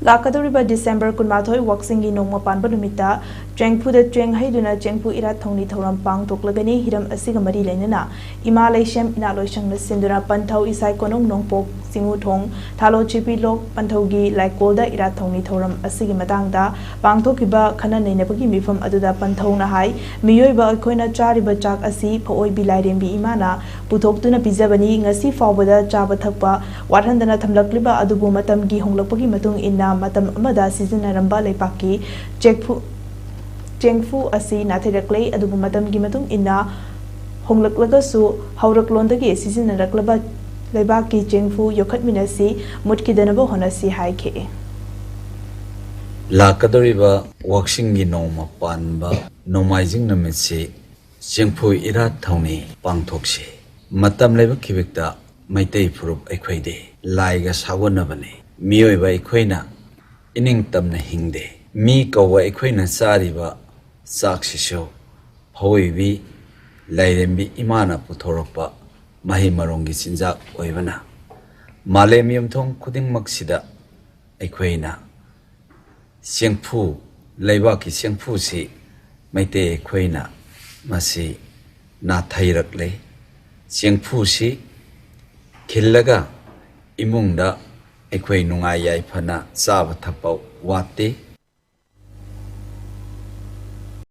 Lakaduriba December Kunmathoi Waksingi Nongma Panba Numita, Chengfu the Cheng heiduna Chengfu eraat thouni thouram pangthoklagani hiram asiga mari lainana, Ima Laisham inaloishang na sinduna panthau isai konong nongpok singu thong, Thalo chipi lok panthogi laikolda eraat thouni thouram asigi matangda, pangthokiba khana nainapagi mifam aduda panthau na hai, miyoiba akhoina chariba chak asi phoi bilairembi imana, puthokduna pizabani ngasi fawbada chaba thakpa, wathandana thamlakliba adubu matamgi honglakpagi matung inna matam amada sizinaramba leipaki Chengfu asi nathirakle adubu matamgi matung inna honglakhlagasu hauraklondagi sizinaraklaba leibaki Chengfu yokhatminasi mutkidanaba honasi haike Lakadoriba waksingi noma panba nomaijing namitsi Chengfu eraat thouni pangthokse matam leba kibikta maitei phurup aikhoide laiga sawanabane miyoiba aikhoina ining tamna hingde mi kawa aikhoina chariba saksisho phoibi lairembi imana puthorokpa mahi marongi sinjak oibana malemium thong khudingmaksida aikhoina Chengfu leibaki Chengfu si maite aikhoina masi na thairakle Chengfu si khillaga imungda aikhoi nungai yai phana chaba thapau wate